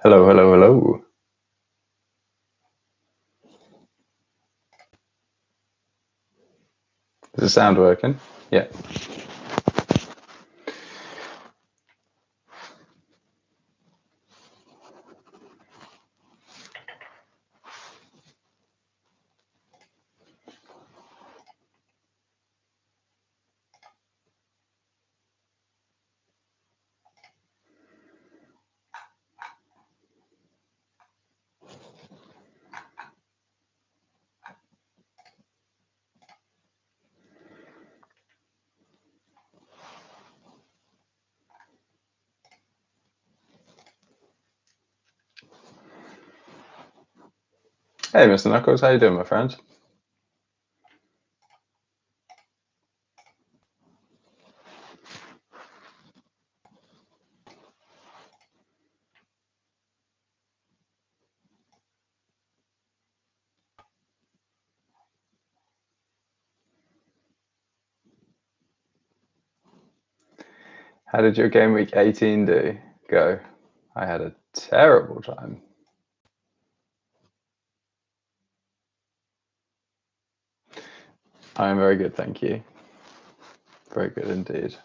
Hello, hello, hello. Is the sound working? Yeah. Hey, Mr. Knuckles, how you doing, my friend? How did your game week 18 go? I had a terrible time. I am very good, thank you. Very good indeed.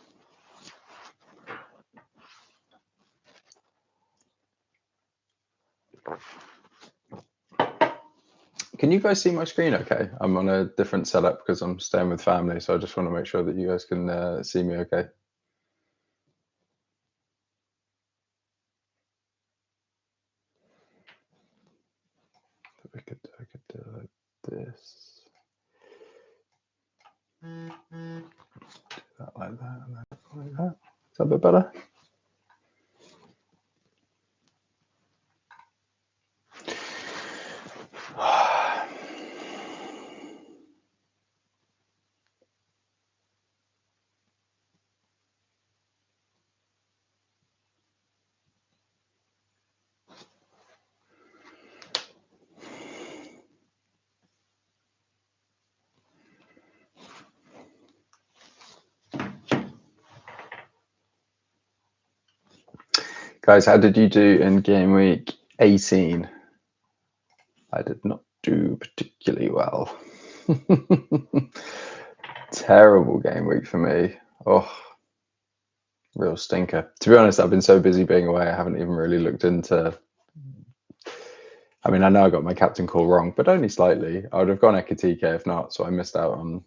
Can you guys see my screen okay? I'm on a different setup because I'm staying with family, so I just want to make sure that you guys can see me okay. I could do like this. Do that like that and that like that. Is that a bit better? Guys, how did you do in game week 18? I did not do particularly well. Terrible game week for me. Oh, real stinker. To be honest, I've been so busy being away, I haven't even really looked into. I mean, I know I got my captain call wrong, but only slightly. I would have gone Ekitike if not, so I missed out on,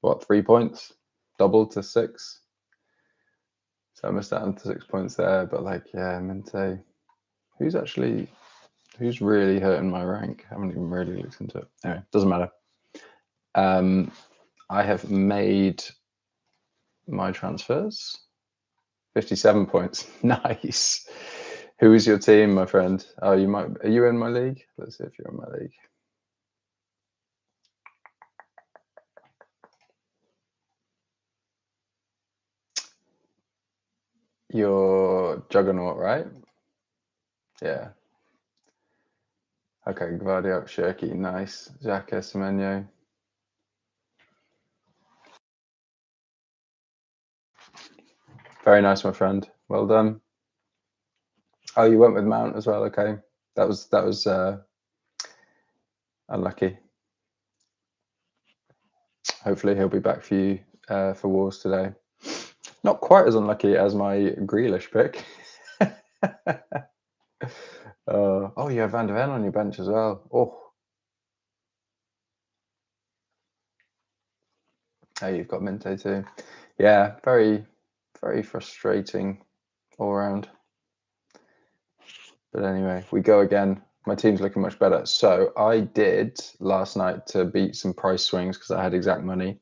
what, 3 points? Double to 6. So I missed out on 6 points there, but like, yeah, Mente. Who's really hurting my rank? I haven't even really looked into it. Anyway, doesn't matter. I have made my transfers. 57 points. Nice. Who is your team, my friend? Oh, are you in my league? Let's see if you're in my league. You're Juggernaut, right? Yeah. Okay, Gvardiol, Shirky, nice. Xhaka, Semenyo. Very nice, my friend. Well done. Oh, you went with Mount as well. Okay, that was unlucky. Hopefully, he'll be back for you for Wars today. Not quite as unlucky as my Grealish pick. Oh, you have Van der Ven on your bench as well. Oh, you've got Minte too. Yeah, very, very frustrating all around. But anyway, we go again. My team's looking much better. So I did last night to beat some price swings because I had exact money.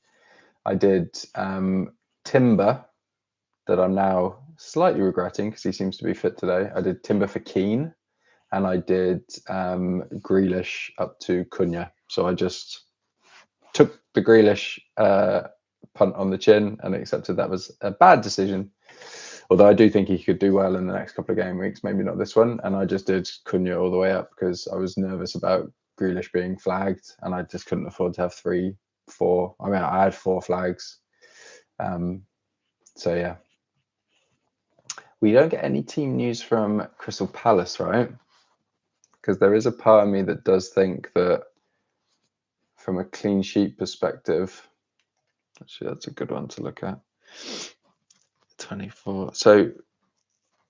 I did Timber, that I'm now slightly regretting because he seems to be fit today. I did Timber for Keane, and I did Grealish up to Cunha. So I just took the Grealish punt on the chin and accepted that was a bad decision. Although I do think he could do well in the next couple of game weeks, maybe not this one. And I just did Cunha all the way up because I was nervous about Grealish being flagged, and I just couldn't afford to have 3, 4. I mean, I had 4 flags. So yeah, We don't get any team news from Crystal Palace, right? Because there is a part of me that does think that from a clean sheet perspective, actually, that's a good one to look at. 24. So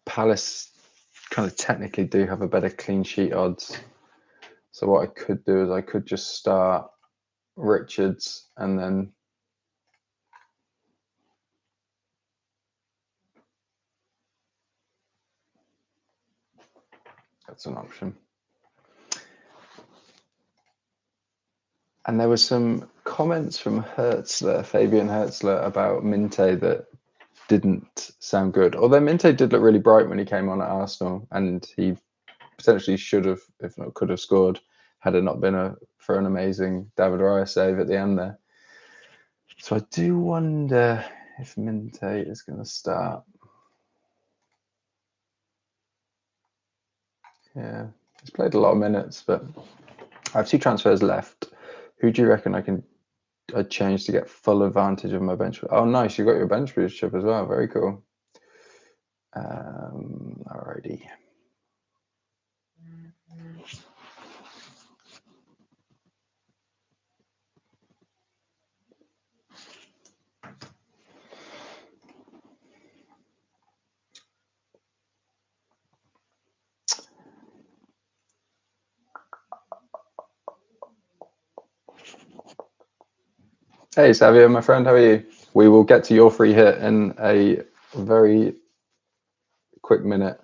Palace kind of technically do have a better clean sheet odds. So what I could do is I could just start Richards and then that's an option. And there were some comments from Fabian Hertzler, about Minte that didn't sound good. Although Minte did look really bright when he came on at Arsenal, and he potentially should have, if not could have, scored had it not been for an amazing David Raya save at the end there. So I do wonder if Minte is going to start. Yeah, he's played a lot of minutes, but I have 2 transfers left. Who do you reckon I'd change to get full advantage of my bench? Oh, nice, you got your bench boost chip as well. Very cool. Alrighty. Hey, Savio, my friend, how are you? We will get to your free hit in a very quick minute.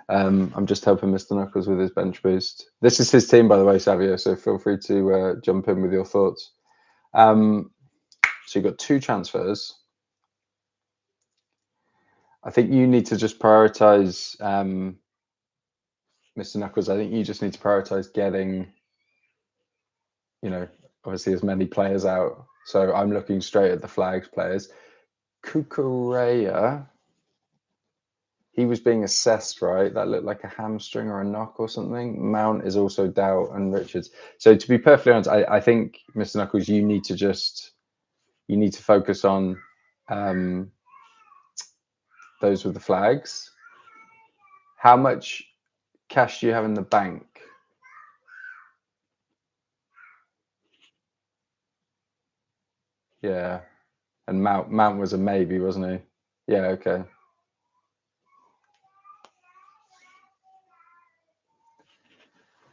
I'm just helping Mr. Knuckles with his bench boost. This is his team, by the way, Savio, so feel free to jump in with your thoughts. So you've got 2 transfers. I think you need to just prioritize, Mr. Knuckles. I think you just need to prioritize getting, obviously as many players out. So I'm looking straight at the flags players. Kukureya, he was being assessed, right? That looked like a hamstring or a knock or something. Mount is also doubt, and Richards. So to be perfectly honest, I think, Mr. Knuckles, you need to focus on those with the flags. How much cash do you have in the bank? Yeah, and Mount was a maybe, wasn't he? Yeah, okay.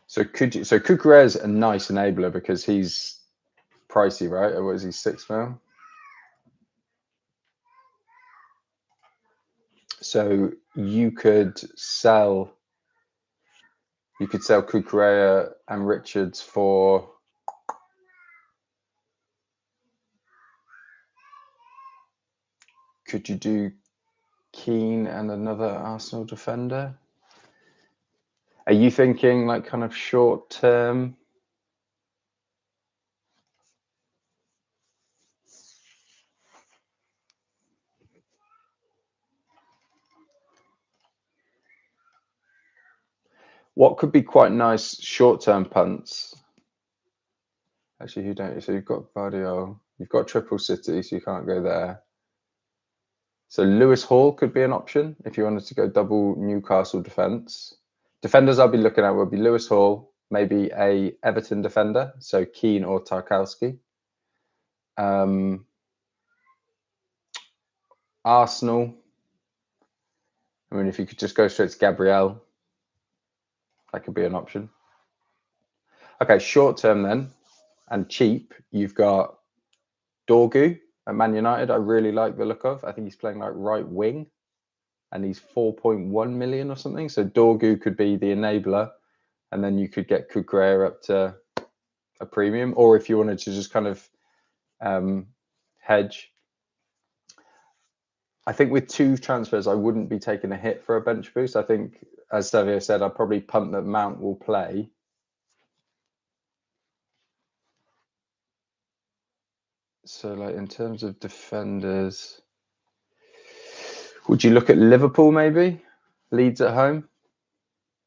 So Kukureya's a nice enabler because he's pricey, right? Or what is he, 6 mil? So you could sell Kukureya and Richards for, could you do Keane and another Arsenal defender? Are you thinking like kind of short term? What could be quite nice short term punts? Actually, who don't you? So you've got Guardiola, you've got Triple City, so you can't go there. So Lewis Hall could be an option if you wanted to go double Newcastle defence. Defenders I'll be looking at would be Lewis Hall, maybe a Everton defender, so Keane or Tarkowski. Arsenal, I mean, if you could just go straight to Gabriel, that could be an option. Okay, short term then, and cheap, you've got Dorgu at Man United. I really like the look of. I think he's playing like right wing, and he's 4.1 million or something. So Dorgu could be the enabler, and then you could get Kukureya up to a premium, or if you wanted to just kind of hedge. I think with 2 transfers, I wouldn't be taking a hit for a bench boost. I think, as Xavier said, I'd probably punt that Mount will play. So, like in terms of defenders, would you look at Liverpool maybe? Leeds at home?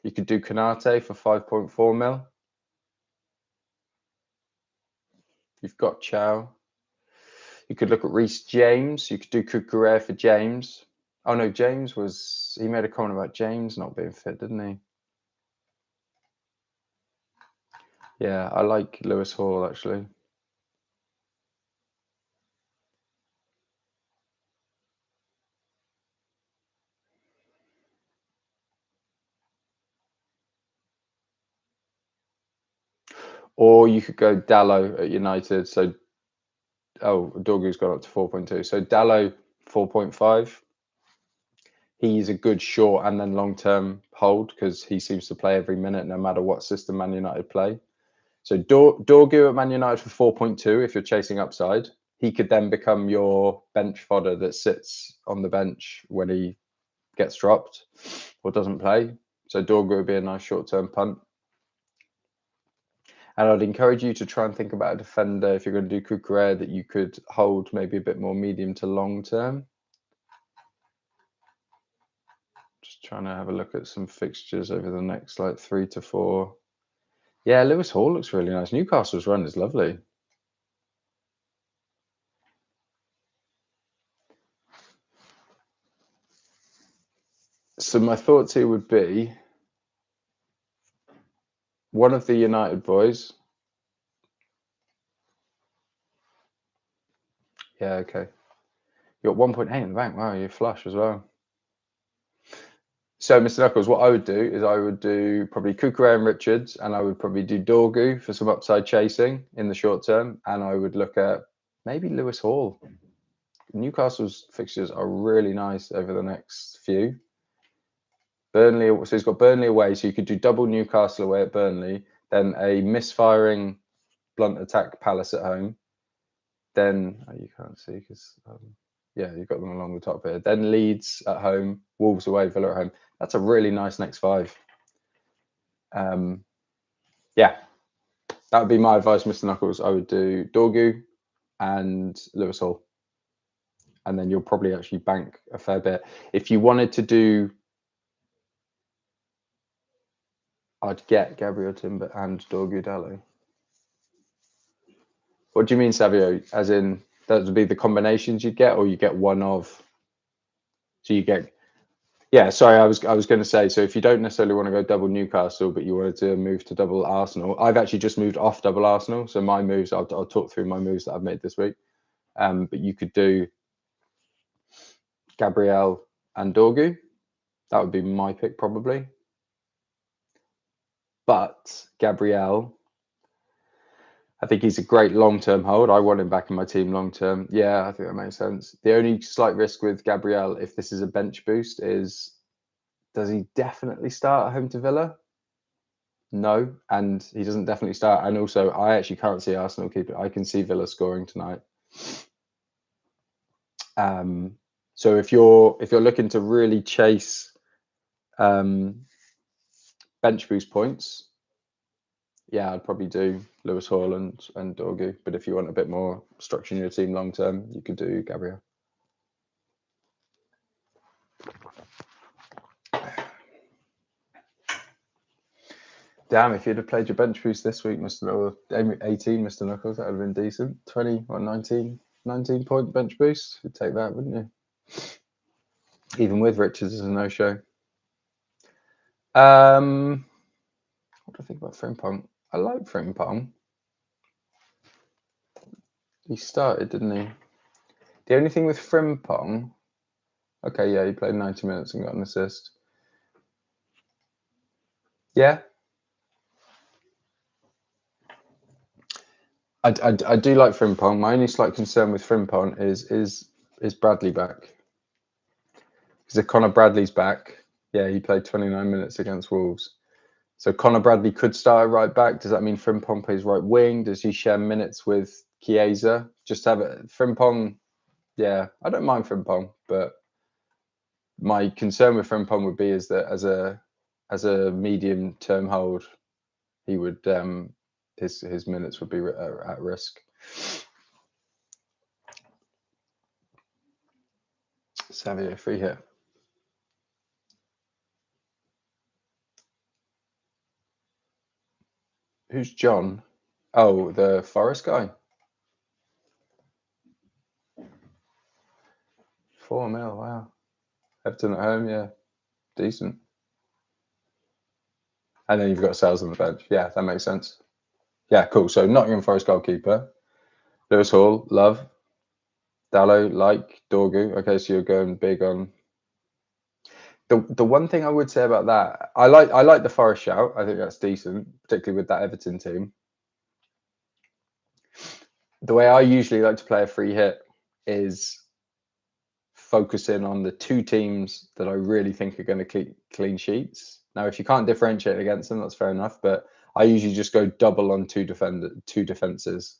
You could do Konate for 5.4 mil. You've got Chow. You could look at Reece James. You could do Kukureya for James. Oh no, James was. He made a comment about James not being fit, didn't he? Yeah, I like Lewis Hall actually. Or you could go Dallo at United. So, Dorgu's gone up to 4.2. So Dallo 4.5. He's a good short and then long-term hold because he seems to play every minute no matter what system Man United play. So Dorgu at Man United for 4.2 if you're chasing upside. He could then become your bench fodder that sits on the bench when he gets dropped or doesn't play. So Dorgu would be a nice short-term punt. And I'd encourage you to try and think about a defender if you're going to do Cucurella that you could hold maybe a bit more medium to long term. Just trying to have a look at some fixtures over the next like 3 to 4. Yeah, Lewis Hall looks really nice. Newcastle's run is lovely. So my thoughts here would be one of the United boys. Yeah, okay. You got 1.8 in the bank. Wow, you're flush as well. So, Mr. Knuckles, what I would do is I would do probably Cucurella and Richards, and I would probably do Dorgu for some upside chasing in the short term, and I would look at maybe Lewis Hall. Newcastle's fixtures are really nice over the next few. Burnley, so he's got Burnley away, so you could do double Newcastle away at Burnley, then a misfiring blunt attack Palace at home. Then you can't see because yeah, you've got them along the top here. Then Leeds at home, Wolves away, Villa at home. That's a really nice next 5. Yeah, that would be my advice, Mr. Knuckles. I would do Dorgu and Lewis Hall. And then you'll probably actually bank a fair bit. If you wanted to do, I'd get Gabriel Timber and Dorgu Dallo. What do you mean, Savio? As in, that would be the combinations you'd get, or you get one of? So you get, yeah. Sorry, I was going to say. So if you don't necessarily want to go double Newcastle, but you wanted to move to double Arsenal, I've actually just moved off double Arsenal. So my moves, I'll talk through my moves that I've made this week. But you could do Gabriel and Dorgu. That would be my pick probably. But Gabriel, I think he's a great long-term hold. I want him back in my team long-term. Yeah, I think that makes sense. The only slight risk with Gabriel, if this is a bench boost, is does he definitely start at home to Villa? No, and he doesn't definitely start. And also, I actually can't see Arsenal keeping. I can see Villa scoring tonight. So if you're looking to really chase bench boost points, yeah, I'd probably do Lewis Hall and Dorgu. But if you want a bit more structure in your team long term, you could do Gabriel. Damn, if you'd have played your bench boost this week, Mr. 18, Mr. Knuckles, that would have been decent. 20 or 19 point bench boost. You'd take that, wouldn't you? Even with Richards as a no-show. What do I think about Frimpong? I like Frimpong. He started, didn't he? The only thing with Frimpong, okay, yeah, he played 90 minutes and got an assist. Yeah. I do like Frimpong. My only slight concern with Frimpong is Bradley back. Because if Connor Bradley's back, yeah, he played 29 minutes against Wolves. So Connor Bradley could start at right back. Does that mean Frimpong plays right wing? Does he share minutes with Chiesa? Just have it. Frimpong, yeah, I don't mind Frimpong, but my concern with Frimpong would be is that as a medium term hold, he would his minutes would be at risk. Savio free hit. Who's John? Oh, the Forest guy. 4 mil. Wow. Everton at home, yeah, decent. And then you've got Sales on the bench. Yeah, that makes sense. Yeah, cool. So Nottingham Forest goalkeeper, Lewis Hall, love. Dallo, like. Dorgu. Okay, so you're going big on. The one thing I would say about that, I like the Forest shout. I think that's decent, particularly with that Everton team. The way I usually like to play a free hit is focusing on the two teams that I really think are going to keep clean sheets. Now, if you can't differentiate against them, that's fair enough. But I usually just go double on two defenses,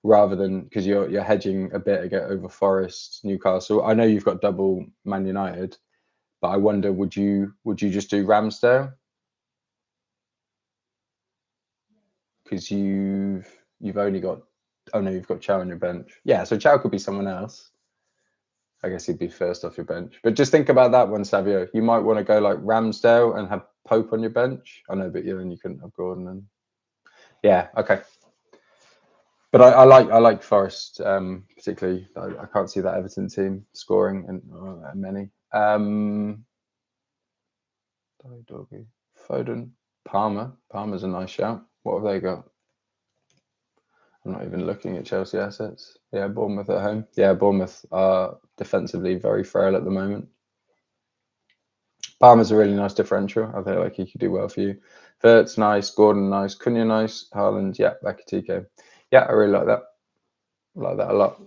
rather than, because you're hedging a bit again over Forest, Newcastle. I know you've got double Man United, but I wonder, would you just do Ramsdale? Because you've only got, oh no, you've got Chow on your bench. Yeah, so Chow could be someone else. I guess he'd be first off your bench. But just think about that one, Savio. You might want to go like Ramsdale and have Pope on your bench. I know, but then you couldn't have Gordon. And yeah, okay. But I like Forest, particularly. I can't see that Everton team scoring many. Foden, Palmer. Palmer's a nice shout. What have they got? I'm not even looking at Chelsea assets. Yeah, Bournemouth at home. Yeah, Bournemouth are defensively very frail at the moment. Palmer's a really nice differential. I feel like he could do well for you. Vert's nice. Gordon nice. Cunha nice. Haaland, yeah. Ekitike. Yeah, I really like that. I like that a lot.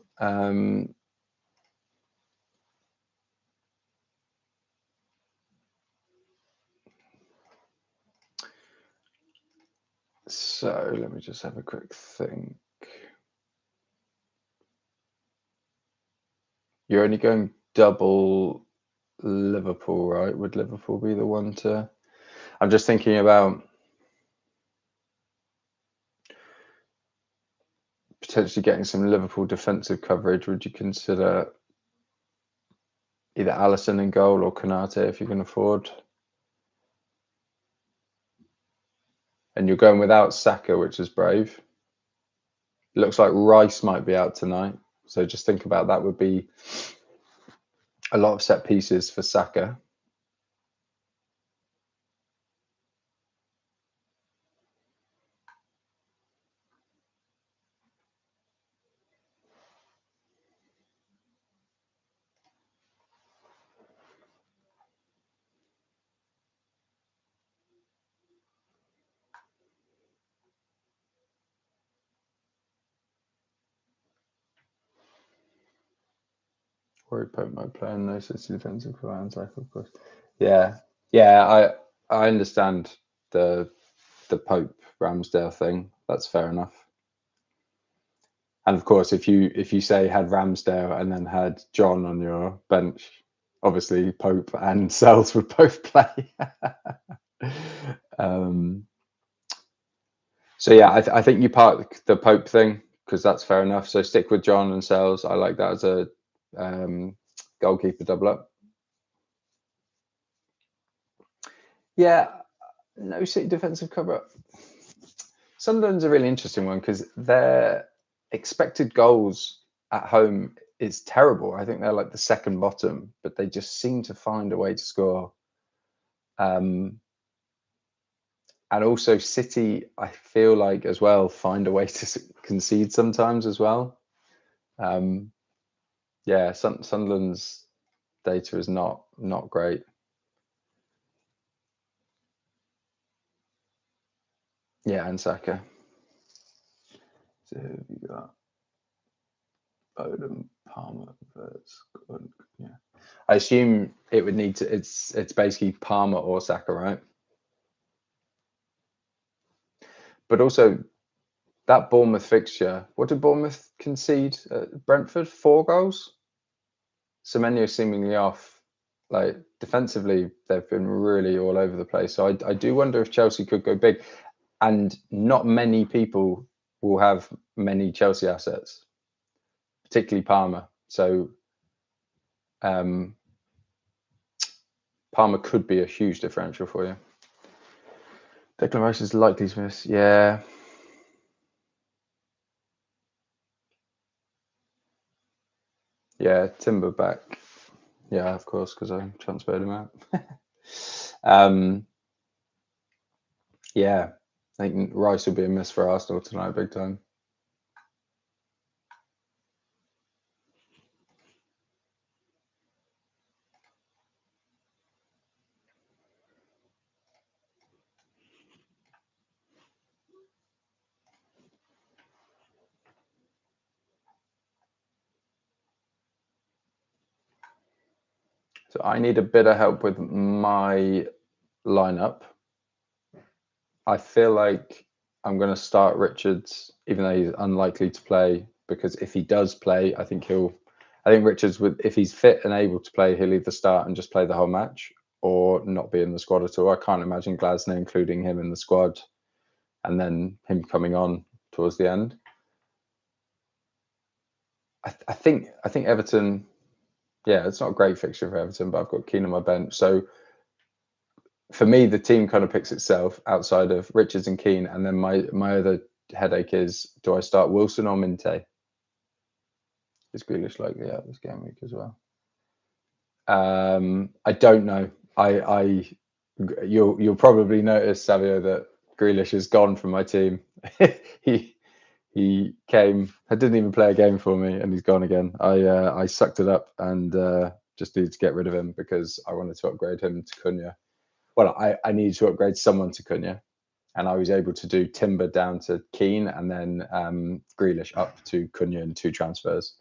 So let me just have a quick think. You're only going double Liverpool, right? Would Liverpool be the one to? I'm just thinking about potentially getting some Liverpool defensive coverage. Would you consider either Alisson in goal or Konate if you can afford? And you're going without Saka, which is brave. It looks like Rice might be out tonight. So just think about that. Would be a lot of set pieces for Saka. Worried Pope might play in no City defensive plans, of course. Yeah, I understand the Pope Ramsdale thing. That's fair enough. And of course, if you say had Ramsdale and then had John on your bench, obviously Pope and Sells would both play. So yeah, I think you park the Pope thing because that's fair enough. So stick with John and Sells. I like that as a goalkeeper double up. Yeah, no City defensive cover. Sunderland's a really interesting one because their expected goals at home is terrible. I think they're like the second bottom, but they just seem to find a way to score. And also City, I feel like as well, find a way to concede sometimes as well. Yeah, Sunderland's data is not great. Yeah, and Saka. So who have you got? Odom, Palmer, Verts, yeah. I assume it would need to. It's basically Palmer or Saka, right? But also that Bournemouth fixture. What did Bournemouth concede? Brentford 4 goals. Semenyo seemingly off. Like defensively, they've been really all over the place. So I do wonder if Chelsea could go big, and not many people will have many Chelsea assets, particularly Palmer. So Palmer could be a huge differential for you. Declan Rice is likely to miss. Yeah. Yeah, Timber back. Yeah, of course, because I transferred him out. Yeah, I think Rice will be a miss for Arsenal tonight, big time. So I need a bit of help with my lineup. I feel like I'm going to start Richards, even though he's unlikely to play, because if he does play, I think Richards, if he's fit and able to play, he'll either start and just play the whole match or not be in the squad at all. I can't imagine Glasner including him in the squad and then him coming on towards the end. I think Everton, yeah, it's not a great fixture for Everton, but I've got Keane on my bench. So for me, the team kind of picks itself outside of Richards and Keane. And then my other headache is, do I start Wilson or Minte? Is Grealish likely out this game week as well? I don't know. You'll probably notice, Savio, that Grealish is gone from my team. he came, I didn't even play a game for me, and he's gone again. I sucked it up and just needed to get rid of him because I wanted to upgrade him to Cunha. Well, I needed to upgrade someone to Cunha, and I was able to do Timber down to Keane and then Grealish up to Cunha in 2 transfers.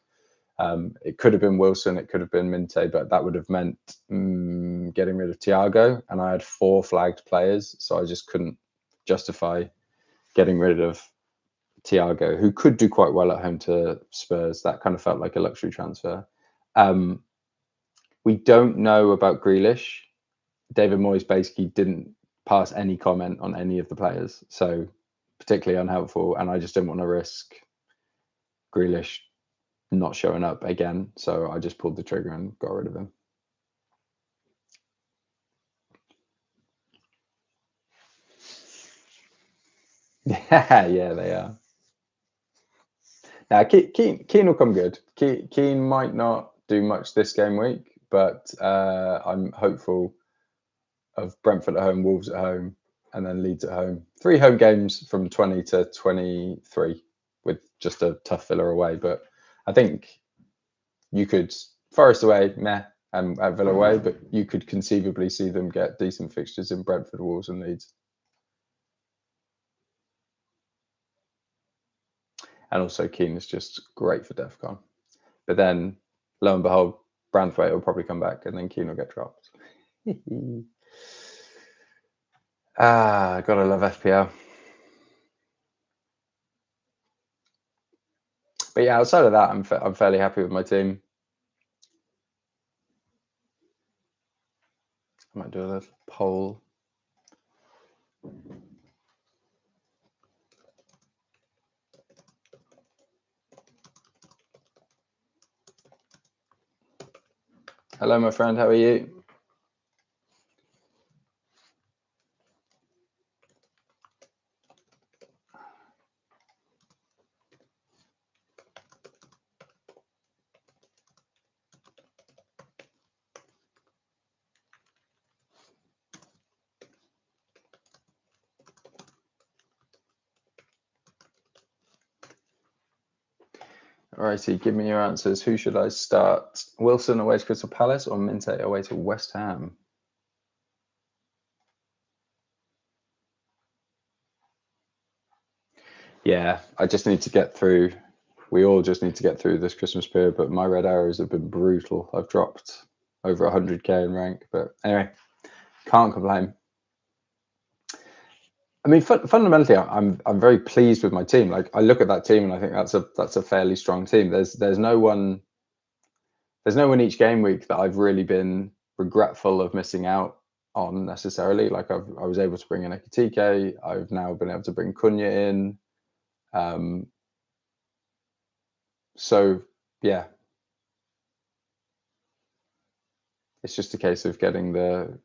It could have been Wilson, it could have been Minte, but that would have meant getting rid of Thiago, and I had 4 flagged players, so I just couldn't justify getting rid of Thiago, who could do quite well at home to Spurs. That kind of felt like a luxury transfer. We don't know about Grealish. David Moyes basically didn't pass any comment on any of the players, so particularly unhelpful, and I just didn't want to risk Grealish not showing up again, so I just pulled the trigger and got rid of him. Yeah, they are. Now, Keane will come good. Keane might not do much this game week, but I'm hopeful of Brentford at home, Wolves at home, and then Leeds at home. 3 home games from 20 to 23 with just a tough Villa away. But I think you could, Forest away, meh, and at Villa away, but you could conceivably see them get decent fixtures in Brentford, Wolves, and Leeds. And also Keane is just great for DEFCON. But then, lo and behold, Branthwaite will probably come back and then Keane will get dropped. Gotta love FPL. But yeah, outside of that, I'm fairly happy with my team. I might do a little poll. Hello, my friend. How are you? Alrighty, give me your answers. Who should I start? Wilson away to Crystal Palace or Minte away to West Ham? Yeah, I just need to get through. We all just need to get through this Christmas period, but my red arrows have been brutal. I've dropped over 100k in rank, but anyway, can't complain. I mean, fundamentally, I'm very pleased with my team. Like, I look at that team and I think that's a fairly strong team. There's no one each game week that I've really been regretful of missing out on necessarily. Like, I was able to bring in Ekitike. I've now been able to bring Cunha in. So yeah, it's just a case of getting the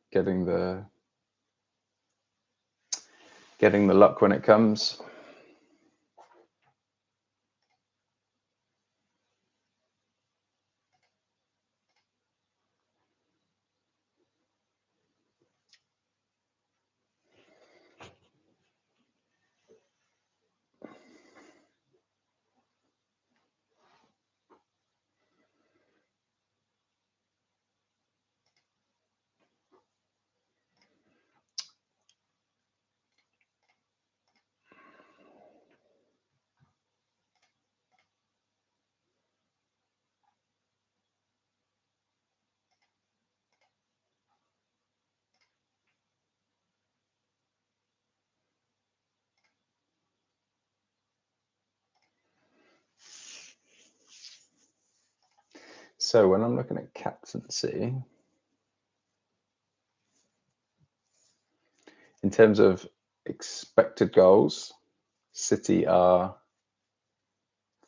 luck when it comes. So when I'm looking at captaincy, in terms of expected goals, City are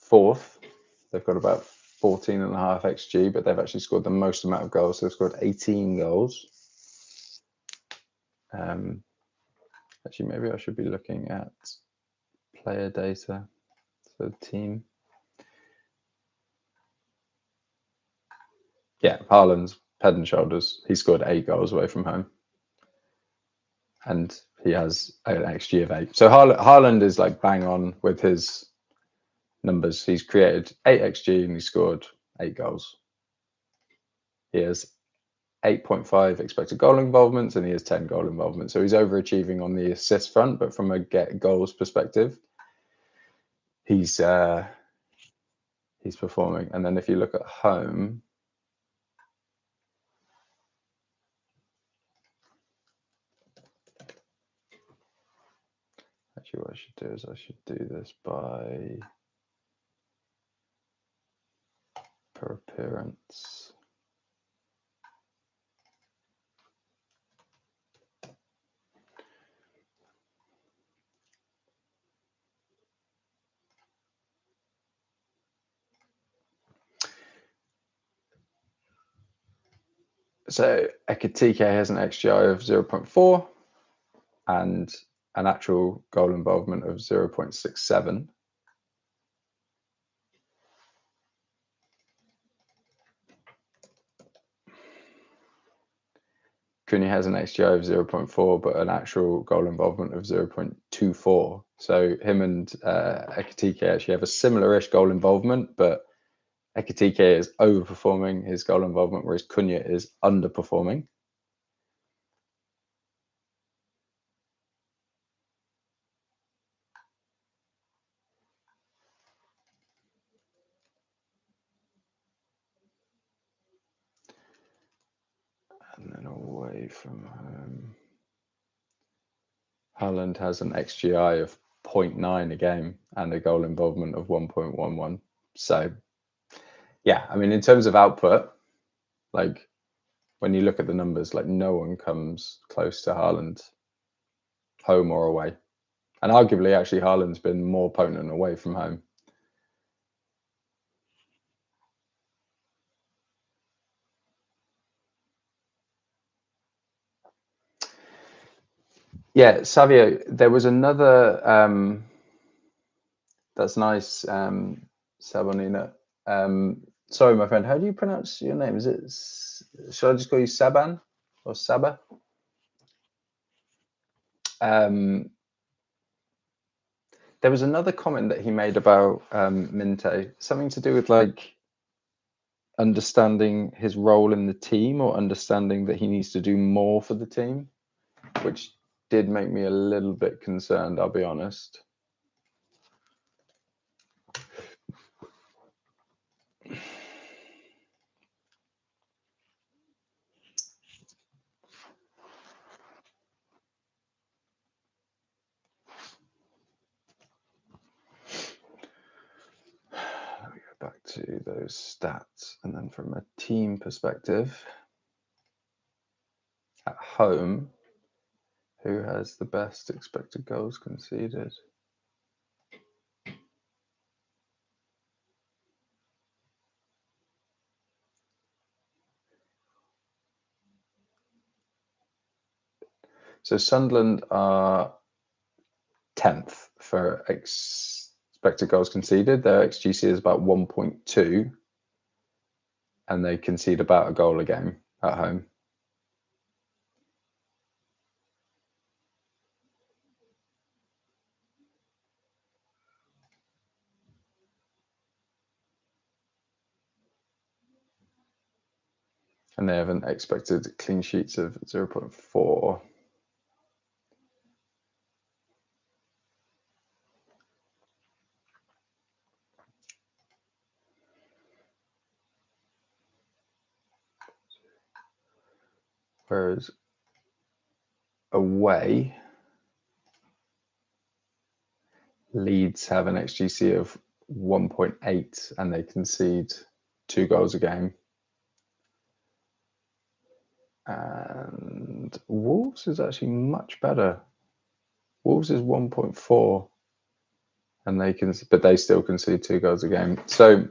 4th. They've got about 14.5 XG, but they've actually scored the most amount of goals. They've scored 18 goals. Actually, maybe I should be looking at player data for the team. Yeah, Haaland's head and shoulders. He scored 8 goals away from home. And he has an XG of 8. So Haaland is like bang on with his numbers. He's created 8 XG and he scored 8 goals. He has 8.5 expected goal involvements and he has 10 goal involvements. So he's overachieving on the assist front, but from a get goals perspective, he's performing. And then if you look at home, actually what I should do is I should do this by per appearance. So Ekitike has an XGI of 0.4 and an actual goal involvement of 0.67. Cunha has an XGI of 0.4, but an actual goal involvement of 0.24. So him and Ekitike actually have a similar-ish goal involvement, but Ekitike is overperforming his goal involvement, whereas Cunha is underperforming. And then away from home, Haaland has an XGI of 0.9 a game and a goal involvement of 1.11. So, yeah, I mean, in terms of output, like when you look at the numbers, like no one comes close to Haaland, home or away. And arguably, actually, Haaland's been more potent away from home. Yeah, Savio, there was another. That's nice, Sabonina. Sorry, my friend. How do you pronounce your name? Is it? Should I just call you Saban or Saba? There was another comment that he made about Minte, something to do with like understanding his role in the team or understanding that he needs to do more for the team, which did make me a little bit concerned, I'll be honest. Let me go back to those stats. And then from a team perspective, at home, who has the best expected goals conceded? So Sunderland are 10th for expected goals conceded. Their XGC is about 1.2, and they concede about a goal a game at home. And they have an expected clean sheets of 0.4. Whereas away, Leeds have an XGC of 1.8 and they concede 2 goals a game. And Wolves is actually much better. Wolves is 1.4, and but they still concede 2 goals a game. So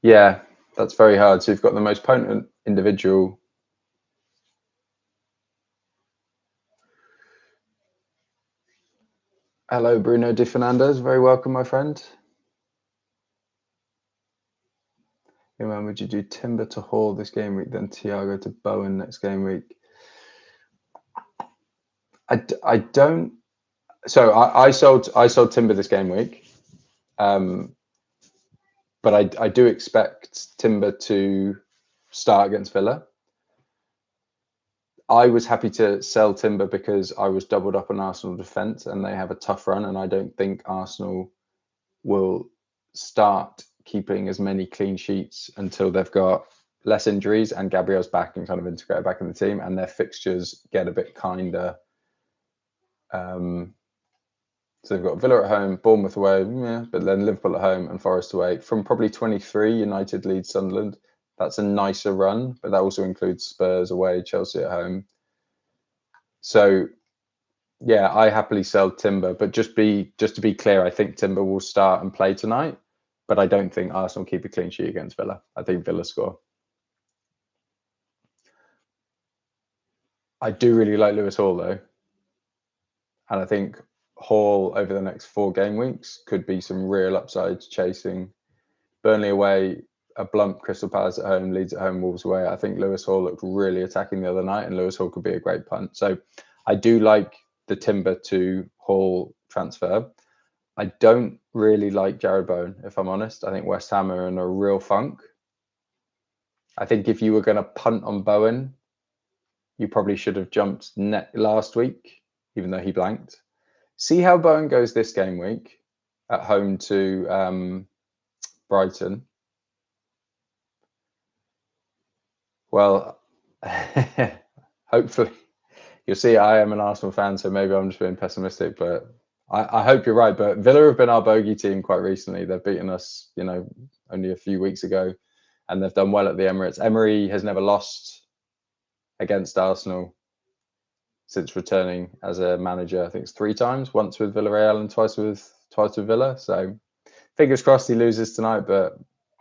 yeah, that's very hard. So you've got the most potent individual. Hello, Bruno Di Fernandez. Very welcome, my friend. Man, would you do Timber to Hall this game week, then Thiago to Bowen next game week? I don't. So I sold Timber this game week, but I do expect Timber to start against Villa. I was happy to sell Timber because I was doubled up on Arsenal defence, and they have a tough run, and I don't think Arsenal will start keeping as many clean sheets until they've got less injuries and Gabriel's back and kind of integrated back in the team, and their fixtures get a bit kinder. So they've got Villa at home, Bournemouth away, yeah, but then Liverpool at home and Forest away. From probably 23, United, Leeds, Sunderland. That's a nicer run, but that also includes Spurs away, Chelsea at home. So yeah, I happily sell Timber, but just to be clear, I think Timber will start and play tonight, but I don't think Arsenal keep a clean sheet against Villa. I think Villa score. I do really like Lewis Hall though, and I think Hall over the next 4 game weeks could be some real upsides chasing Burnley away, a blunt Crystal Palace at home, Leeds at home, Wolves away. I think Lewis Hall looked really attacking the other night, and Lewis Hall could be a great punt. So I do like the Timber to Hall transfer. I don't really like Jared Bowen, if I'm honest. I think West Ham are in a real funk. I think if you were going to punt on Bowen, you probably should have jumped last week, even though he blanked. See how Bowen goes this game week at home to Brighton. Well, hopefully, you'll see I am an Arsenal fan, so maybe I'm just being pessimistic, but I hope you're right. But Villa have been our bogey team quite recently. They've beaten us, only a few weeks ago, and they've done well at the Emirates. Emery has never lost against Arsenal since returning as a manager. I think it's 3 times, once with Villarreal and twice with Villa. So fingers crossed he loses tonight, but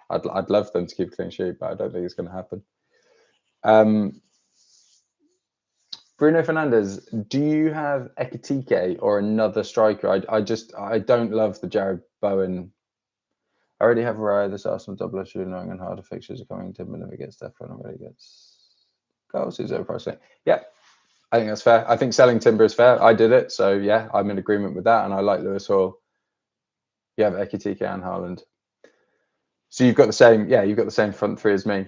I'd love them to keep a clean sheet, but I don't think it's going to happen. Bruno Fernandes, do you have Ekitike or another striker? I don't love the Jared Bowen. I already have Raya, this Arsenal double issue, knowing and harder fixtures are coming. Timber never gets Defo, not really gets goals. Who's overpricing? Yeah, I think that's fair. I think selling Timber is fair. I did it, so yeah, I'm in agreement with that, and I like Lewis Hall. You have Ekitike and Haaland. So you've got the same, you've got the same front three as me.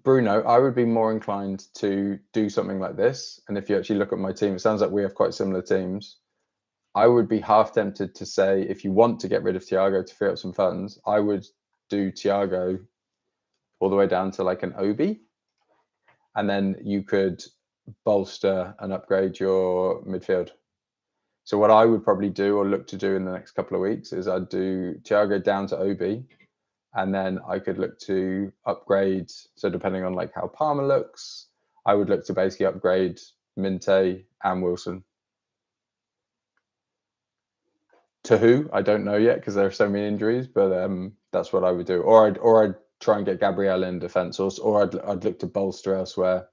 Bruno, I would be more inclined to do something like this. And if you actually look at my team, it sounds like we have quite similar teams. I would be half tempted to say, if you want to get rid of Thiago to free up some funds, I would do Thiago all the way down to like an Obi. And then you could bolster and upgrade your midfield. So what I would probably do or look to do in the next couple of weeks is I'd do Thiago down to Obi. And then I could look to upgrade. So depending on like how Palmer looks, I would look to basically upgrade Minte and Wilson. To who? I don't know yet because there are so many injuries, but that's what I would do. Or I'd try and get Gabriel in defence, or I'd look to bolster elsewhere.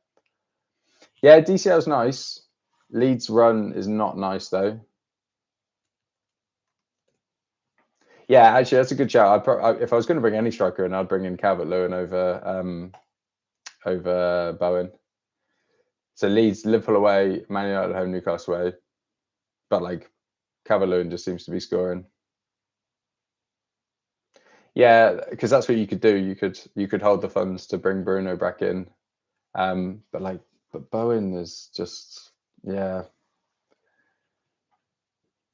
Yeah, DCL's nice. Leeds' run is not nice though. Yeah, actually, that's a good shout. If I was going to bring any striker in, I'd bring in Calvert-Lewin over Bowen. So Leeds, Liverpool away, Man United at home, Newcastle away. But like Calvert-Lewin just seems to be scoring. Yeah, because that's what you could do. You could hold the funds to bring Bruno back in. But Bowen is just, yeah.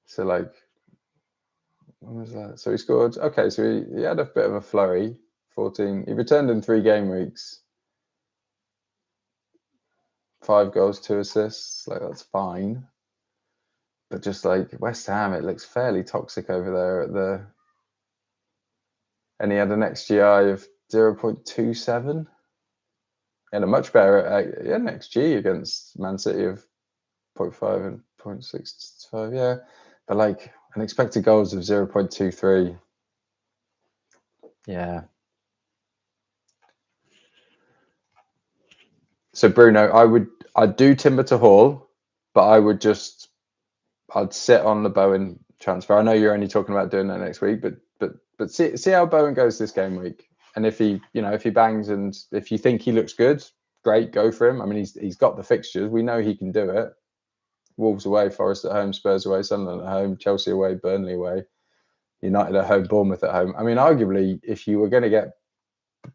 So like, when was that? So he scored. Okay, so he had a bit of a flurry. 14. He returned in 3 game weeks. 5 goals, 2 assists. Like that's fine. But just like West Ham, it looks fairly toxic over there at the. And he had an XGI of 0.27. And a much better XG against Man City of 0.5 and 0.65. Yeah, but like an expected goals of 0.23. Yeah. So Bruno, I'd do Timber to Hall, but I'd sit on the Bowen transfer. I know you're only talking about doing that next week, but see how Bowen goes this game week. And if he bangs, and if you think he looks good, great, go for him. I mean, he's got the fixtures. We know he can do it. Wolves away, Forest at home, Spurs away, Sunderland at home, Chelsea away, Burnley away, United at home, Bournemouth at home. I mean, arguably, if you were going to get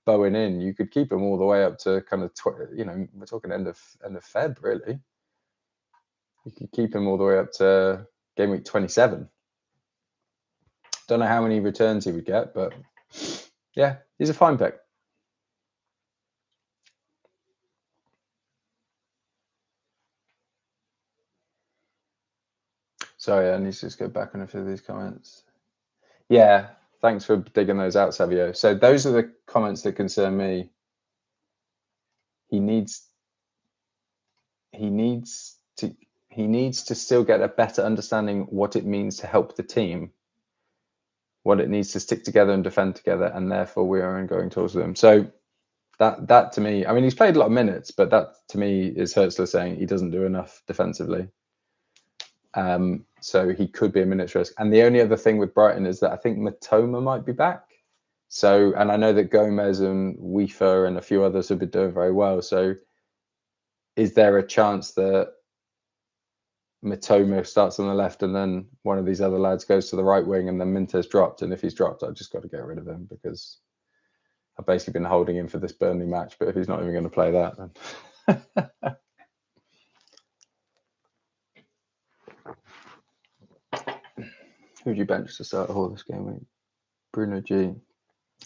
Bowen in, you could keep him all the way up to kind of we're talking end of Feb, really. You could keep him all the way up to game week 27. Don't know how many returns he would get, but yeah, he's a fine pick. Sorry, I need to just go back on a few of these comments. Yeah, thanks for digging those out, Savio. So those are the comments that concern me. He needs to still get a better understanding what it means to help the team, what it needs to stick together and defend together, and therefore we are going towards them. So that to me, I mean, he's played a lot of minutes, but that to me is Hertzler saying he doesn't do enough defensively. So he could be a minutes risk. And the only other thing with Brighton is that I think Matoma might be back. So, and I know that Gomez and Weaver and a few others have been doing very well. So is there a chance that Matoma starts on the left and then one of these other lads goes to the right wing and then Minter's dropped? And if he's dropped, I've just got to get rid of him because I've basically been holding him for this Burnley match. But if he's not even going to play that, then... Who'd you bench to start all this game week? Bruno G,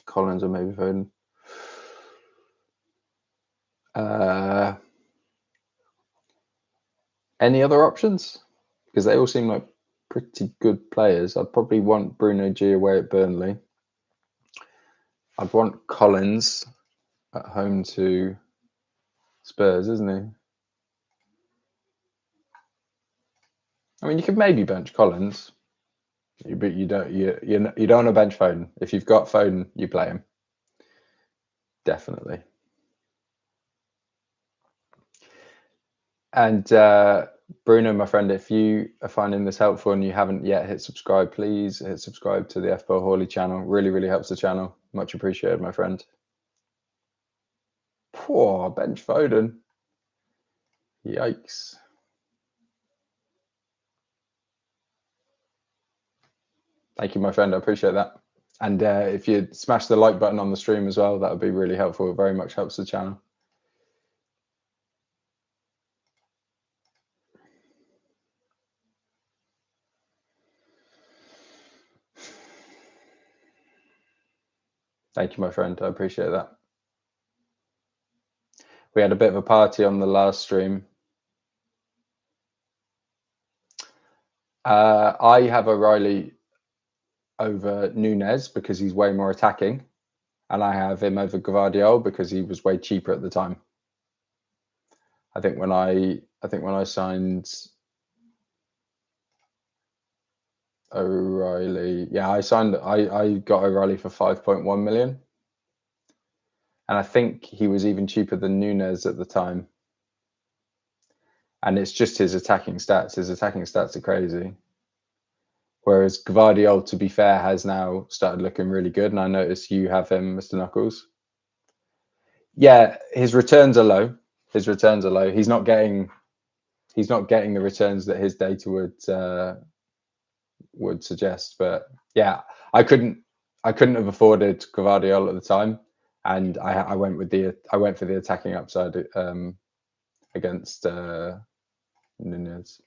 Collins, or maybe Foden? Any other options? Because they all seem like pretty good players. I'd probably want Bruno G away at Burnley. I'd want Collins at home to Spurs, isn't he? I mean, you could maybe bench Collins, but you don't want to bench Foden. If you've got Foden, you play him. Definitely. And Bruno, my friend, if you are finding this helpful and you haven't yet hit subscribe, please hit subscribe to the FPL Hawley channel. Really, really helps the channel. Much appreciated, my friend. Poor bench Foden. Yikes. Thank you, my friend. I appreciate that. And if you smash the like button on the stream as well, that would be really helpful. It very much helps the channel. Thank you, my friend. I appreciate that. We had a bit of a party on the last stream. I have O'Reilly over Nunez because he's way more attacking, and I have him over Gvardiol because he was way cheaper at the time. I think when I signed O'Reilly, yeah, I got O'Reilly for 5.1 million. And I think he was even cheaper than Nunez at the time. And it's just his attacking stats. His attacking stats are crazy. Whereas Gvardiol, to be fair, has now started looking really good. And I notice you have him, Mr. Knuckles. Yeah, his returns are low. He's not getting the returns that his data would suggest. But yeah, I couldn't have afforded Gvardiol at the time. And I went for the attacking upside against Nunez.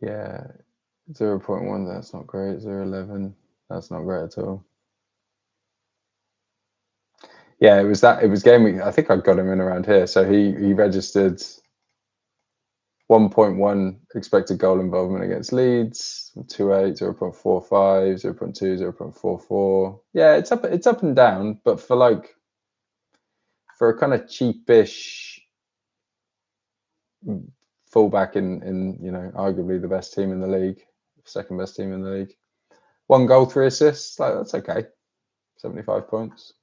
Yeah, 0.1. That's not great. 0.11. That's not great at all. Yeah, it was game week. I think I got him in around here. So he registered 1.1 expected goal involvement against Leeds, 2.8, 0.45, 0.2, 0.44. Yeah, it's up and down, but for a kind of cheapish fullback in arguably the best team in the league, second best team in the league. 1 goal, 3 assists, that's okay. 75 points.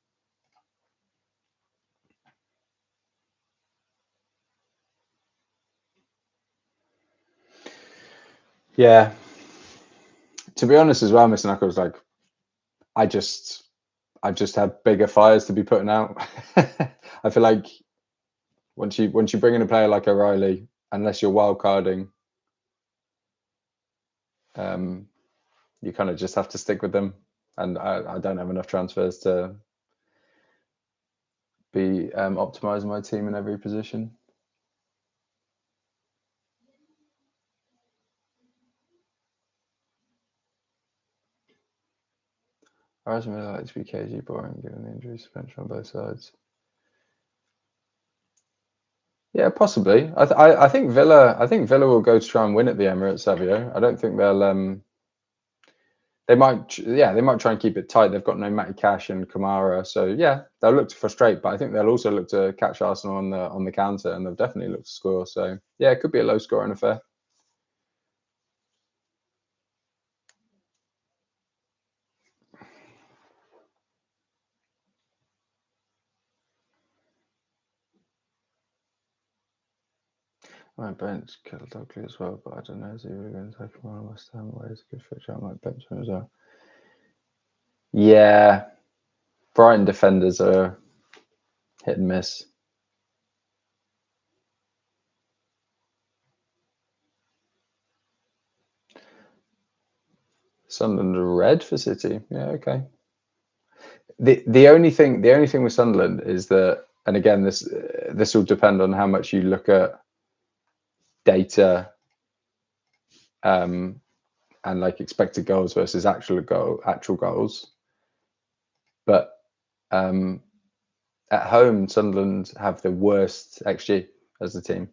Yeah. To be honest as well, Mr. Knuckles, I just have bigger fires to be putting out. I feel like once you bring in a player like O'Reilly, unless you're wildcarding, you kind of just have to stick with them. And I don't have enough transfers to be optimizing my team in every position. I actually really like to be KG boring given the injury suspension on both sides. Yeah, possibly. I think Villa. I think Villa will go to try and win at the Emirates, Savio. I don't think they'll. They might try and keep it tight. They've got no Matty Cash and Kamara, so yeah, they'll look to frustrate. But I think they'll also look to catch Arsenal on the counter, and they'll definitely look to score. So yeah, it could be a low scoring affair. I might bench Kildogly as well, but I don't know. Is he really going to take him on West Ham? Where is a good fixture? I might bench him as well. Yeah, Brighton defenders are hit and miss. Sunderland red for City. Yeah, okay. The only thing with Sunderland is that, and again, this will depend on how much you look at data, and expected goals versus actual goals. But at home, Sunderland have the worst XG as a team.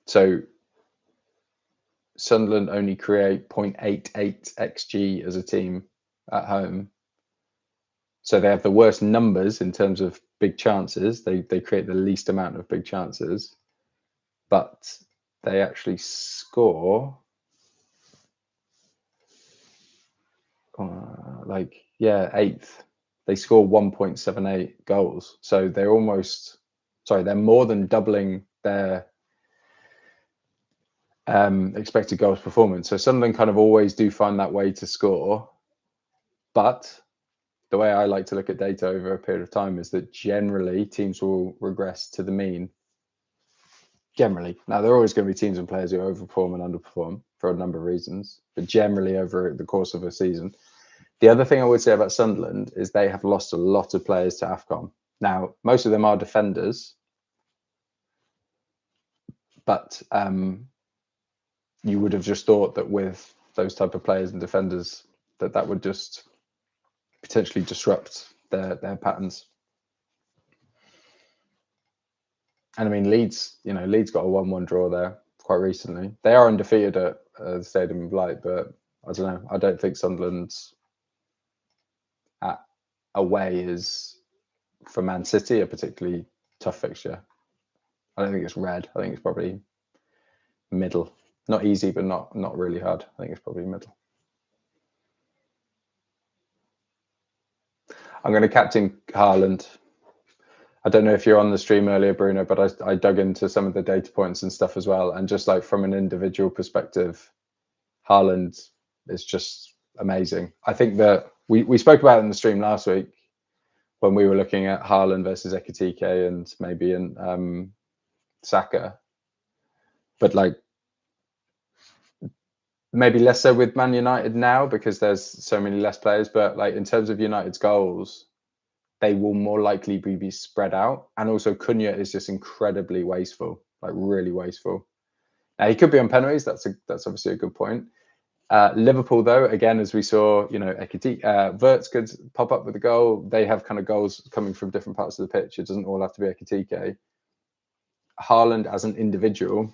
So Sunderland only create 0.88 XG as a team at home. So they have the worst numbers in terms of big chances. They create the least amount of big chances, but they actually score 8th. They score 1.78 goals. So they're more than doubling their expected goals performance. So Sunderland kind of always do find that way to score. But the way I like to look at data over a period of time is that generally teams will regress to the mean. Generally. Now, there are always going to be teams and players who overperform and underperform for a number of reasons, but generally over the course of a season. The other thing I would say about Sunderland is they have lost a lot of players to AFCON. Now, most of them are defenders, but you would have just thought that with those type of players and defenders that would just potentially disrupt their patterns. And I mean, Leeds got a 1-1 draw there quite recently. They are undefeated at the Stadium of Light, but I don't know. I don't think Sunderland's away is, for Man City, a particularly tough fixture. I don't think it's red. I think it's probably middle. Not easy, but not really hard. I think it's probably middle. I'm going to captain Haaland. I don't know if you're on the stream earlier, Bruno, but I dug into some of the data points and stuff as well. And just from an individual perspective, Haaland is just amazing. I think that we spoke about it in the stream last week when we were looking at Haaland versus Ekitike and maybe in Saka. But maybe less so with Man United now because there's so many less players. But in terms of United's goals, they will more likely be spread out. And also Cunha is just incredibly wasteful, really wasteful. Now he could be on penalties. That's obviously a good point. Liverpool, though, again, as we saw, Ekitike, Wirtz could pop up with a goal. They have kind of goals coming from different parts of the pitch. It doesn't all have to be Ekitike. Haaland as an individual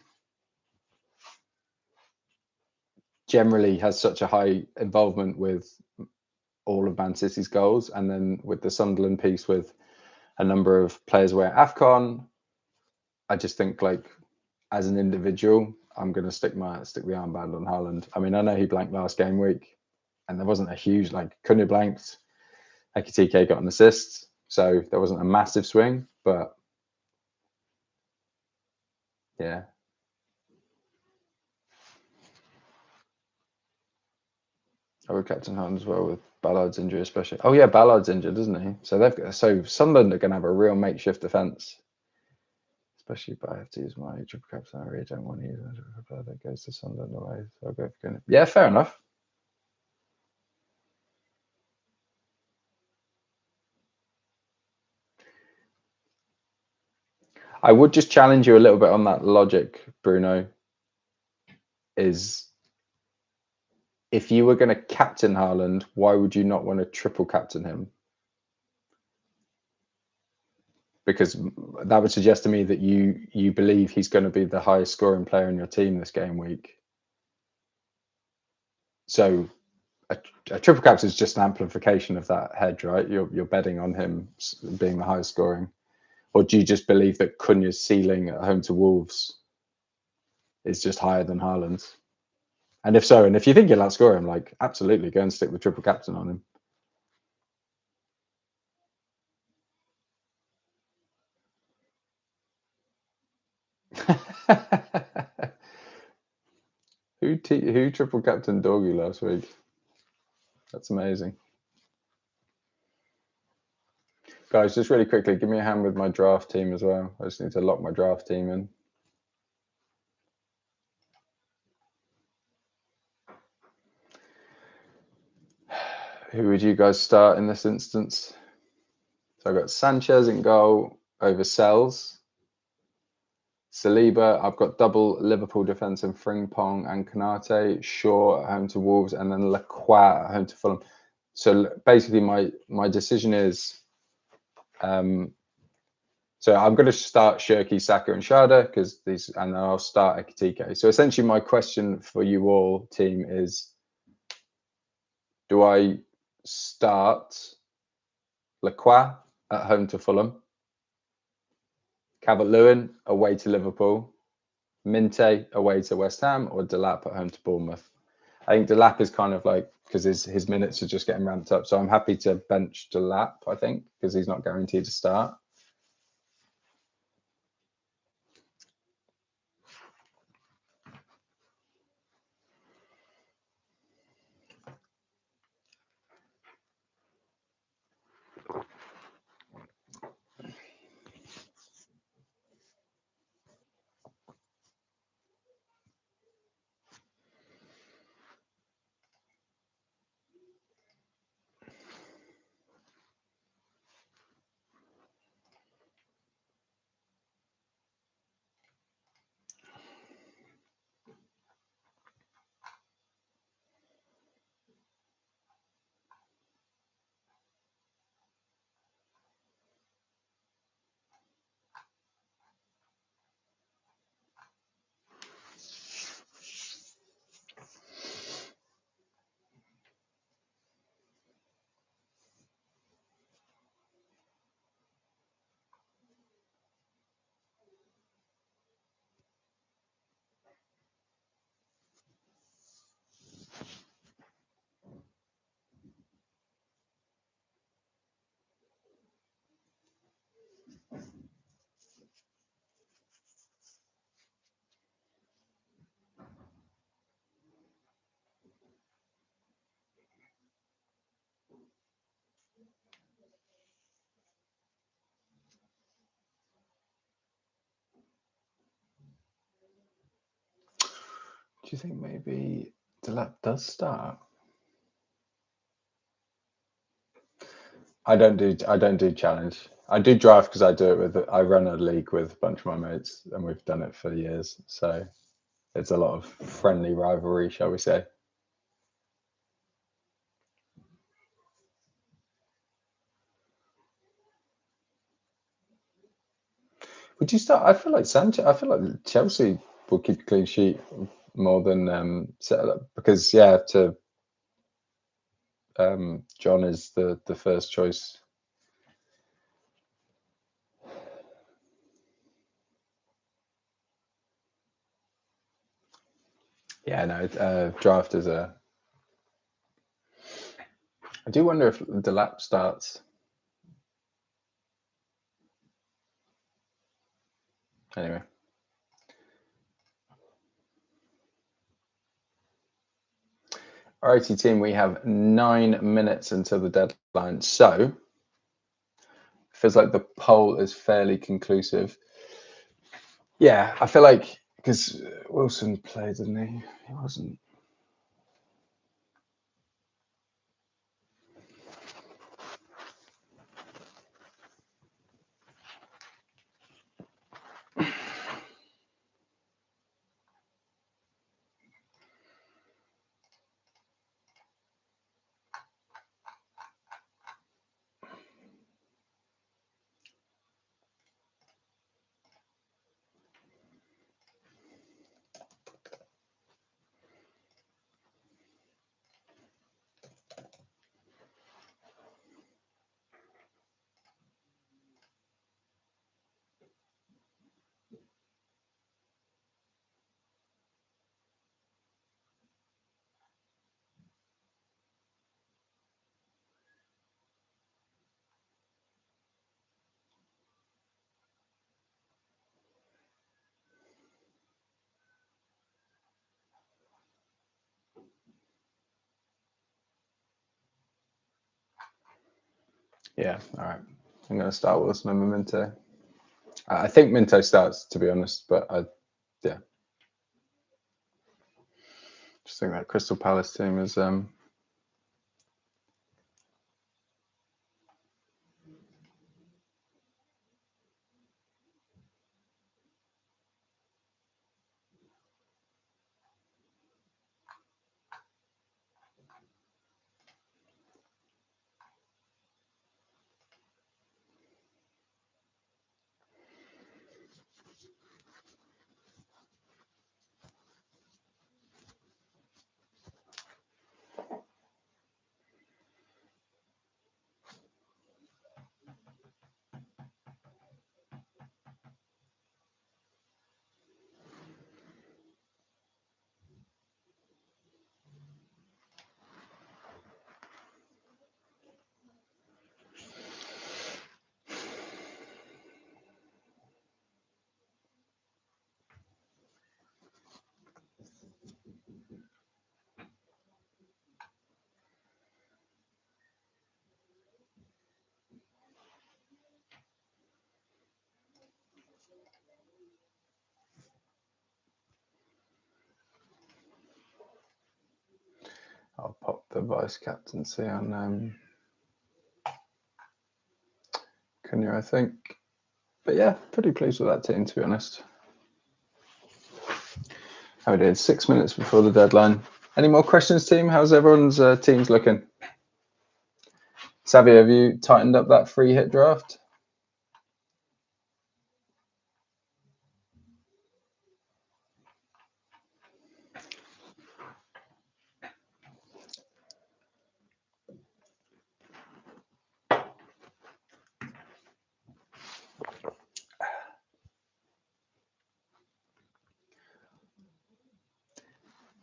generally has such a high involvement with all of Man City's goals, and then with the Sunderland piece with a number of players away at AFCON, I just think like as an individual, I'm going to stick the armband on Haaland. I mean, I know he blanked last game week, and there wasn't a huge like Cunha blanked, Ekitike got an assist, so there wasn't a massive swing, but yeah. I would captain Haaland as well with Ballard's injury, especially. Oh yeah, Ballard's injured, isn't he? So Sunderland are going to have a real makeshift defence. Especially if I have to use my triple captain. I really don't want to use a triple player that goes to Sunderland away. So I'll go for Cunha. Yeah, fair enough. I would just challenge you a little bit on that logic, Bruno. Is if you were going to captain Haaland, why would you not want to triple captain him? Because that would suggest to me that you believe he's going to be the highest scoring player in your team this game week. So a triple captain is just an amplification of that hedge, right? You're betting on him being the highest scoring, or do you just believe that Cunha's ceiling at home to Wolves is just higher than Haaland's? And if so, and if you think you'll outscore him, like absolutely go and stick the triple captain on him. Who triple captain Dorgu last week? That's amazing. Guys, just really quickly, give me a hand with my draft team as well. I just need to lock my draft team in. Who would you guys start in this instance? So I've got Sanchez in goal over Sells. Saliba, I've got double Liverpool defence in Frimpong and Konate. Shaw at home to Wolves, and then Lacroix at home to Fulham. So basically, my decision is, so I'm going to start Shirky, Saka, and Shada because these, and then I'll start Ekitike. So essentially, my question for you all, team, is: do I start Lacroix at home to Fulham, Calvert-Lewin away to Liverpool, Minte away to West Ham, or Delap at home to Bournemouth? I think Delap is kind of like, because his minutes are just getting ramped up. So I'm happy to bench Delap, I think, because he's not guaranteed to start. Do you think maybe Delap does start? I don't do challenge. I do draft because I run a league with a bunch of my mates, and we've done it for years. So it's a lot of friendly rivalry, shall we say? Would you start? I feel like Sanchez. I feel like Chelsea will keep a clean sheet more than because to John is the first choice. Yeah, no. Draft is a. I do wonder if the lap starts. Anyway. Alrighty, team. We have 9 minutes until the deadline, so feels like the poll is fairly conclusive. Yeah, I feel like because Wilson played, didn't he? He wasn't. Yeah, all right. I'm going to start Wilson over Minto. I think Minto starts, to be honest, but yeah. Just think that Crystal Palace team is. I'll pop the vice captaincy on Cunha, I think. But yeah, pretty pleased with that team, to be honest. How we did 6 minutes before the deadline. Any more questions, team? How's everyone's teams looking? Savvy, have you tightened up that free hit draft?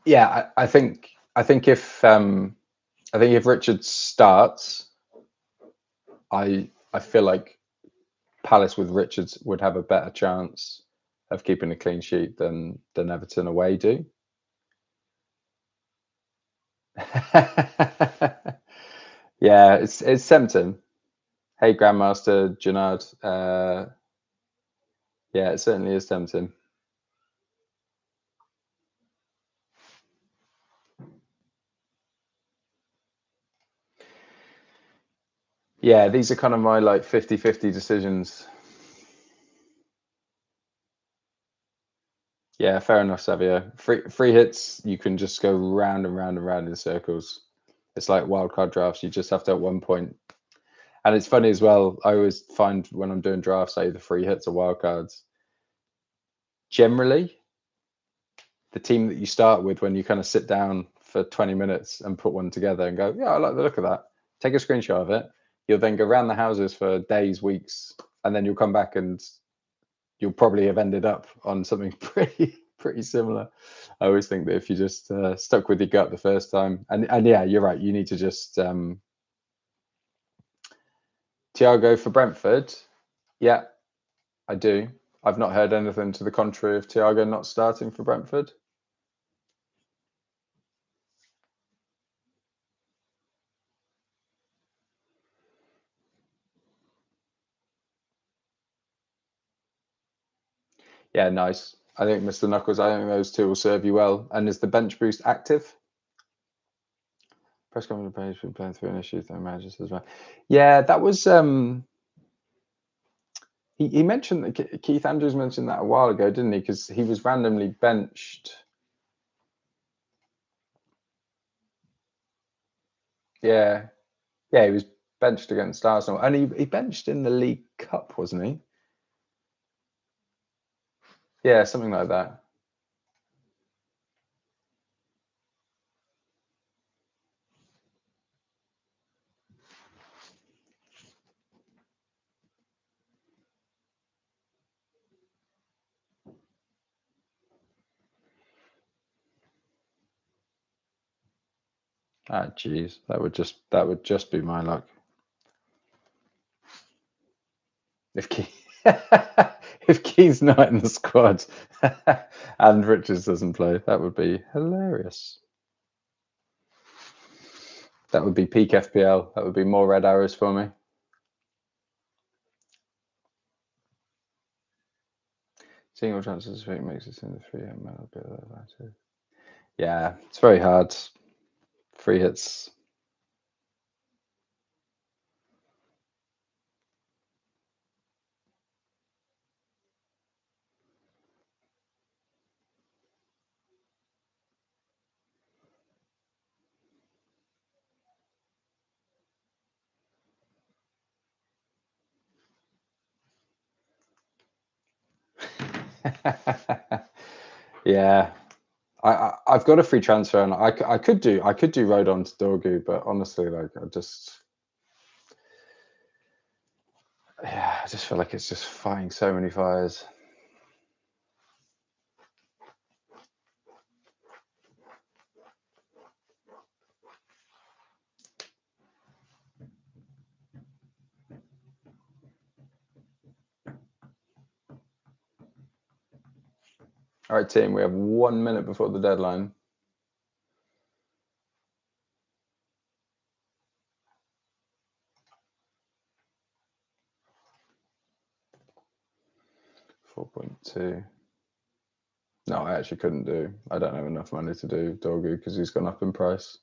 Yeah, I think if Richard starts, I feel like Palace with Richards would have a better chance of keeping a clean sheet than Everton away do. Yeah, it's tempting. Hey, Grandmaster Janard. Yeah, it certainly is tempting. Yeah, these are kind of my like 50-50 decisions. Yeah, fair enough, Savio. Free hits, you can just go round and round and round in circles. It's like wildcard drafts. You just have to at one point And it's funny as well. I always find when I'm doing drafts, say the free hits or wildcards, generally the team that you start with when you kind of sit down for 20 minutes and put one together and go, yeah, I like the look of that. Take a screenshot of it. You'll then go around the houses for days, weeks, and then you'll come back and you'll probably have ended up on something pretty similar. I always think that if you just stuck with your gut the first time, and yeah, you're right. You need to just Thiago for Brentford. Yeah, I do. I've not heard anything to the contrary of Thiago not starting for Brentford. Yeah, nice. I think Mr. Knuckles, I think those two will serve you well. And is the bench boost active? Press conference page been playing through an issue that manages as well. Yeah, that was he mentioned that Keith Andrews mentioned that a while ago, didn't he? Because he was randomly benched. Yeah. Yeah, he was benched against Arsenal. And he benched in the League Cup, wasn't he? Yeah, something like that. Ah, jeez, that would just be my luck. If if Key's not in the squad and Richards doesn't play, that would be hilarious. That would be peak FPL. That would be more red arrows for me. Seeing all chances this week makes it in the free hit might not be that. Yeah, it's very hard. Free hits. Yeah, I've got a free transfer, and I could do Rodon to Dorgu, but honestly, like I just feel like it's just fighting so many fires. All right, team, we have 1 minute before the deadline. $4.2. No, I actually couldn't do. I don't have enough money to do Dorgu because he's gone up in price.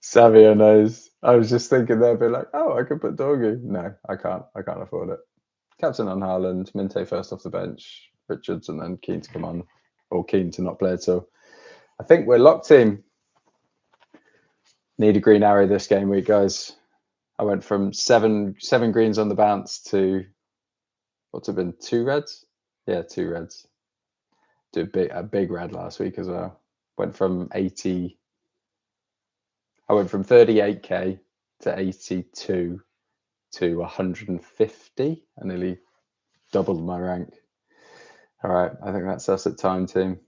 Savio knows. I was just thinking they'd be like, oh, I could put Dorgu. No, I can't. I can't afford it. Captain on Haaland, Minte first off the bench, Richards, and then Keane to come on, or Keane to not play at all. I think we're locked, team. Need a green arrow this game week, guys. I went from seven greens on the bounce to what's it been? 2 reds? Yeah, 2 reds. Did a big red last week as well. Went from 80. I went from 38k to 82 to 150. I nearly doubled my rank. All right, I think that's us at time, team.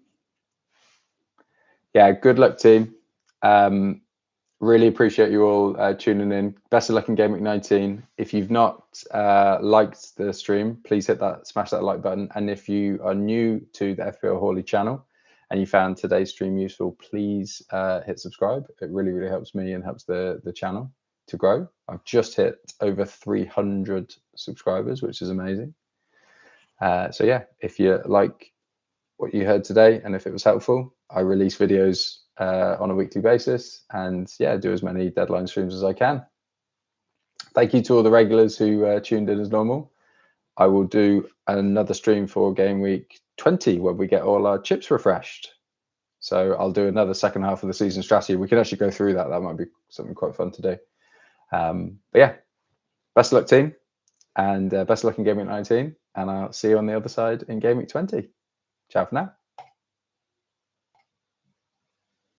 Yeah, good luck, team. Really appreciate you all tuning in. Best of luck in GAMEWEEK19. If you've not liked the stream, please smash that like button. And if you are new to the FPL Hawley channel and you found today's stream useful, please hit subscribe. It really, really helps me and helps the channel to grow. I've just hit over 300 subscribers, which is amazing. So yeah, if you like what you heard today and if it was helpful, I release videos on a weekly basis, and yeah, do as many deadline streams as I can. Thank you to all the regulars who tuned in as normal. I will do another stream for game week 20 where we get all our chips refreshed. So I'll do another second half of the season strategy. We can actually go through that. That might be something quite fun to do. But yeah, best of luck, team, and best of luck in GameWeek 19. And I'll see you on the other side in GameWeek 20. Ciao for now.